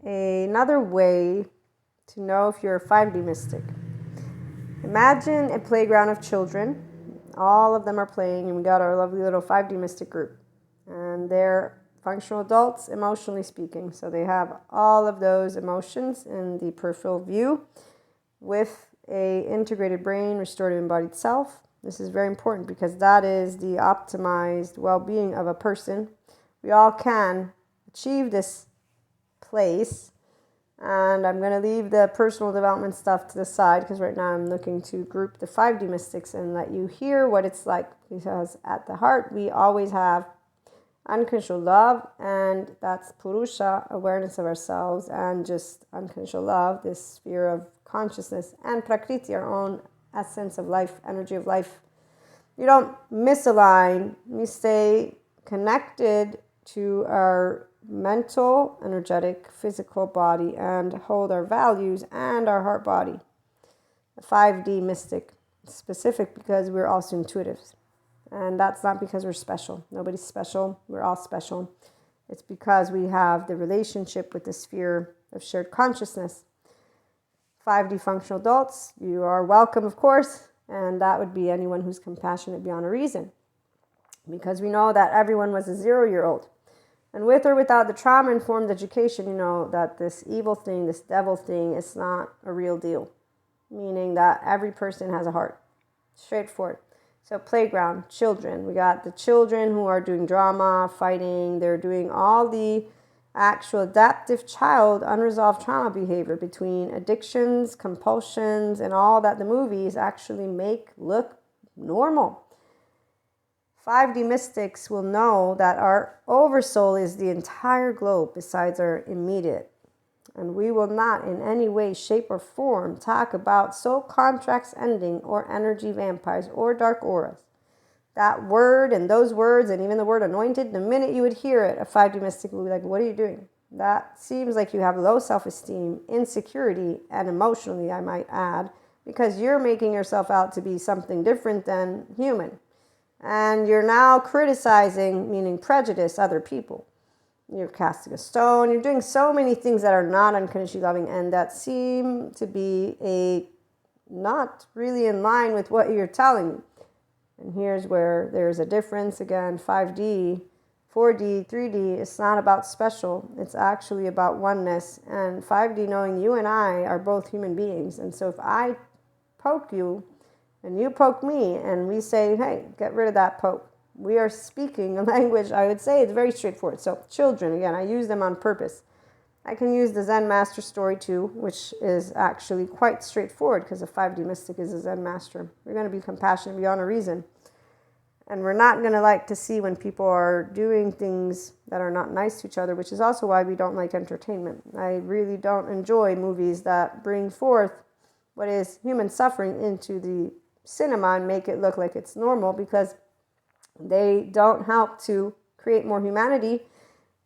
another way to know if you're a 5D mystic. Imagine a playground of children. All of them are playing, and we got our lovely little 5D mystic group. And they're functional adults, emotionally speaking. So they have all of those emotions in the peripheral view with a integrated brain, restorative embodied self. This is very important because that is the optimized well-being of a person. We all can achieve this place. And I'm going to leave the personal development stuff to the side because right now I'm looking to group the 5D mystics and let you hear what it's like. Because at the heart, we always have unconditional love, and that's Purusha, awareness of ourselves, and just unconditional love, this sphere of consciousness, and Prakriti, our own essence of life, energy of life. You don't misalign, we stay connected to our mental, energetic, physical body and hold our values and our heart body. The 5D mystic, specific because we're also intuitives. And that's not because we're special. Nobody's special. We're all special. It's because we have the relationship with the sphere of shared consciousness. 5D functional adults, you are welcome, of course. And that would be anyone who's compassionate beyond a reason. Because we know that everyone was a 0-year-old. And with or without the trauma-informed education, you know that this evil thing, this devil thing, is not a real deal. Meaning that every person has a heart. Straightforward. So playground, children. We got the children who are doing drama, fighting. They're doing all the actual adaptive child unresolved trauma behavior between addictions, compulsions, and all that the movies actually make look normal. 5D mystics will know that our oversoul is the entire globe besides our immediate. And we will not in any way, shape, or form talk about soul contracts ending or energy vampires or dark auras. That word and those words and even the word anointed, the minute you would hear it, a 5D mystic will be like, what are you doing? That seems like you have low self-esteem, insecurity, and emotionally, I might add, because you're making yourself out to be something different than human. And you're now criticizing, meaning prejudice, other people. You're casting a stone. You're doing so many things that are not unconditionally loving and that seem to be not really in line with what you're telling me. And here's where there's a difference. Again, 5D, 4D, 3D, it's not about special. It's actually about oneness. And 5D, knowing you and I are both human beings. And so if I poke you and you poke me and we say, hey, get rid of that poke, we are speaking a language, I would say, it's very straightforward. So children, again, I use them on purpose. I can use the Zen master story too, which is actually quite straightforward because a 5D mystic is a Zen master. We're going to be compassionate beyond a reason. And we're not going to like to see when people are doing things that are not nice to each other, which is also why we don't like entertainment. I really don't enjoy movies that bring forth what is human suffering into the cinema and make it look like it's normal, because they don't help to create more humanity.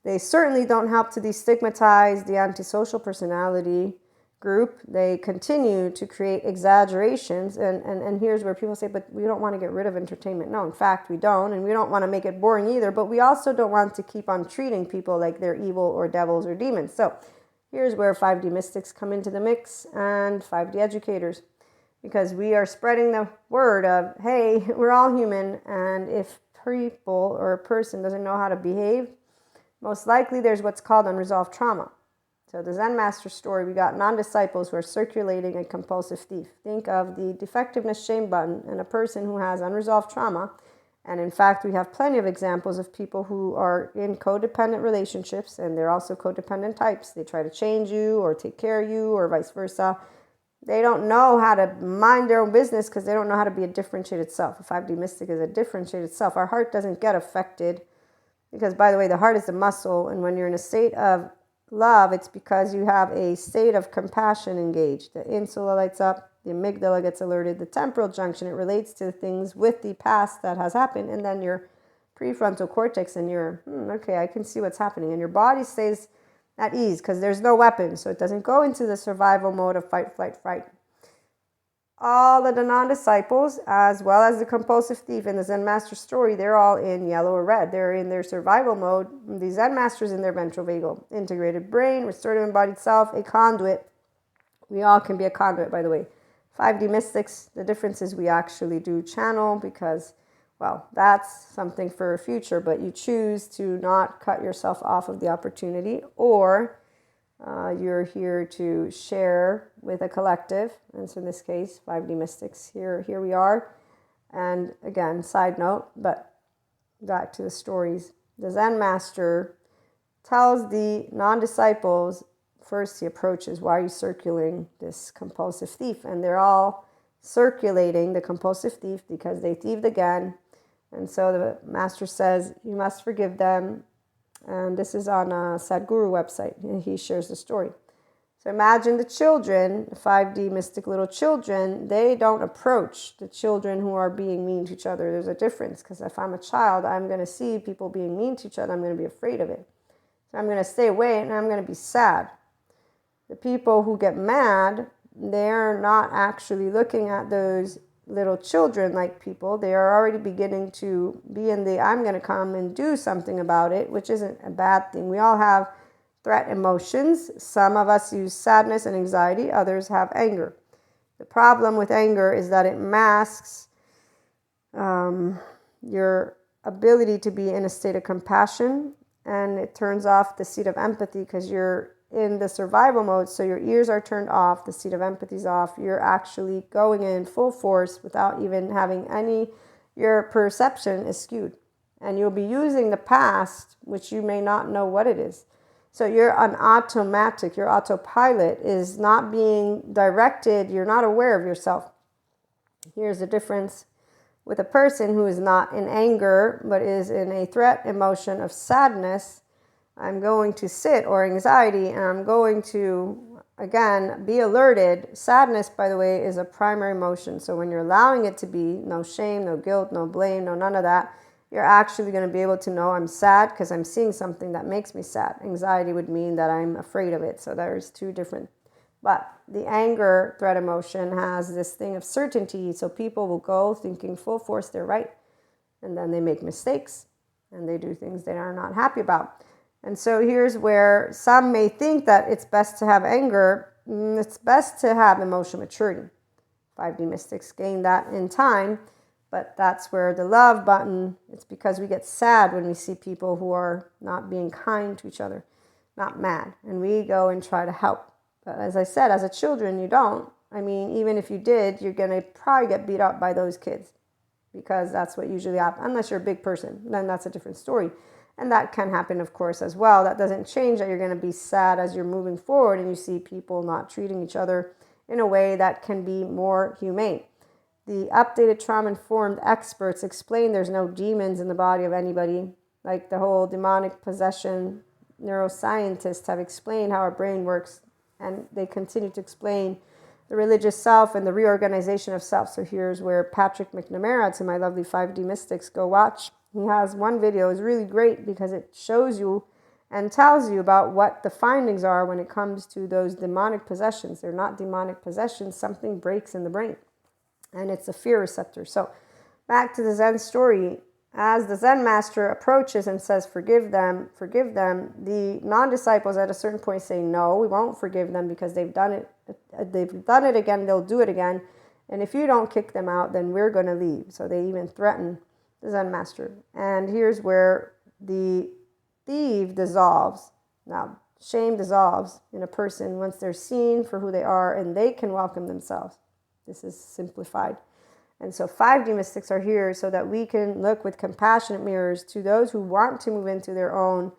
They certainly don't help to destigmatize the antisocial personality group. They continue to create exaggerations. And here's where people say, but we don't want to get rid of entertainment. No, in fact, we don't. And we don't want to make it boring either. But we also don't want to keep on treating people like they're evil or devils or demons. So here's where 5D mystics come into the mix and 5D educators. Because we are spreading the word of, hey, we're all human, and if people or a person doesn't know how to behave, most likely there's what's called unresolved trauma. So the Zen master story, we got non-disciples who are circulating a compulsive thief. Think of the defectiveness shame button in a person who has unresolved trauma. And in fact, we have plenty of examples of people who are in codependent relationships, and they're also codependent types. They try to change you or take care of you or vice versa. They don't know how to mind their own business because they don't know how to be a differentiated self. A 5D mystic is a differentiated self. Our heart doesn't get affected because, by the way, the heart is the muscle. And when you're in a state of love, it's because you have a state of compassion engaged. The insula lights up, the amygdala gets alerted, the temporal junction, it relates to things with the past that has happened. And then your prefrontal cortex and you're, okay, I can see what's happening. And your body stays at ease because there's no weapon, so it doesn't go into the survival mode of fight, flight, fright. all of the non-disciples, as well as the compulsive thief in the Zen master story, they're all in yellow or red. They're in their survival mode. The Zen master's in their ventral vagal. Integrated brain, restorative embodied self, a conduit. We all can be a conduit, by the way. 5D mystics, the difference is we actually do channel because, well, that's something for a future, but you choose to not cut yourself off of the opportunity, or you're here to share with a collective. And so in this case, 5D mystics, here we are. And again, side note, but back to the stories. The Zen master tells the non-disciples, first he approaches, why are you circling this compulsive thief? And they're all circulating the compulsive thief because they thieved again. And so the master says, you must forgive them. And this is on a Sadhguru website. And he shares the story. So imagine the children, the 5D mystic little children, they don't approach the children who are being mean to each other. There's a difference, because if I'm a child, I'm going to see people being mean to each other. I'm going to be afraid of it. So I'm going to stay away and I'm going to be sad. The people who get mad, they're not actually looking at those little children like people. They are already beginning to be in the I'm going to come and do something about it, which isn't a bad thing. We all have threat emotions. Some of us use sadness and anxiety. Others have anger. The problem with anger is that it masks your ability to be in a state of compassion, and it turns off the seat of empathy because you're in the survival mode, so your ears are turned off, the seat of empathy is off. You're actually going in full force without even having any, your perception is skewed. And you'll be using the past, which you may not know what it is. So you're on automatic, your autopilot is not being directed, you're not aware of yourself. Here's the difference with a person who is not in anger, but is in a threat emotion of sadness. I'm going to sit, or anxiety, and I'm going to, again, be alerted. Sadness, by the way, is a primary emotion. So when you're allowing it to be, no shame, no guilt, no blame, no none of that, you're actually going to be able to know I'm sad because I'm seeing something that makes me sad. Anxiety would mean that I'm afraid of it. So there's two different. But the anger threat emotion has this thing of certainty. So people will go thinking full force they're right. And then they make mistakes and they do things they are not happy about. And so here's where some may think that it's best to have anger. It's best to have emotional maturity. 5D mystics gain that in time, but that's where the love button, it's because we get sad when we see people who are not being kind to each other, not mad. And we go and try to help. But as I said, as a children, you don't. I mean, even if you did, you're going to probably get beat up by those kids because that's what usually happens. Unless you're a big person, then that's a different story. And that can happen, of course, as well. That doesn't change that you're going to be sad as you're moving forward and you see people not treating each other in a way that can be more humane. The updated trauma-informed experts explain there's no demons in the body of anybody. Like the whole demonic possession, neuroscientists have explained how our brain works, and they continue to explain the religious self and the reorganization of self. So here's where Patrick McNamara, to my lovely 5D mystics, go watch. He has one video, it's really great because it shows you and tells you about what the findings are when it comes to those demonic possessions. They're not demonic possessions, something breaks in the brain, and it's a fear receptor. So back to the Zen story, as the Zen master approaches and says, forgive them, the non-disciples at a certain point say, no, we won't forgive them because they've done it again, they'll do it again. And if you don't kick them out, then we're going to leave. So they even threaten the Zen master. And here's where the thief dissolves. Now, shame dissolves in a person once they're seen for who they are and they can welcome themselves. This is simplified. And so 5D mystics are here so that we can look with compassionate mirrors to those who want to move into their own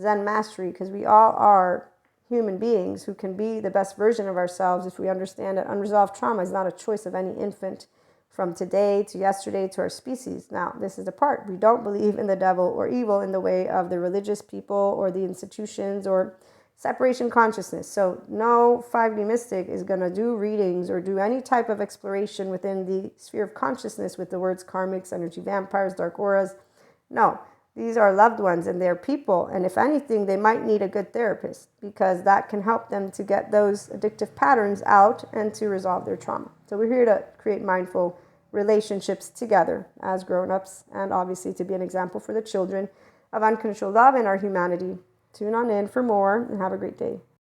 Zen mastery, because we all are human beings who can be the best version of ourselves if we understand that unresolved trauma is not a choice of any infant from today to yesterday to our species. Now, this is the part. We don't believe in the devil or evil in the way of the religious people or the institutions or separation consciousness. So no 5D mystic is going to do readings or do any type of exploration within the sphere of consciousness with the words karmics, energy vampires, dark auras. No, These are loved ones and they're people. And if anything, they might need a good therapist because that can help them to get those addictive patterns out and to resolve their trauma. So we're here to create mindful relationships together as grown-ups, and obviously to be an example for the children of unconditional love and our humanity. Tune on in for more and have a great day.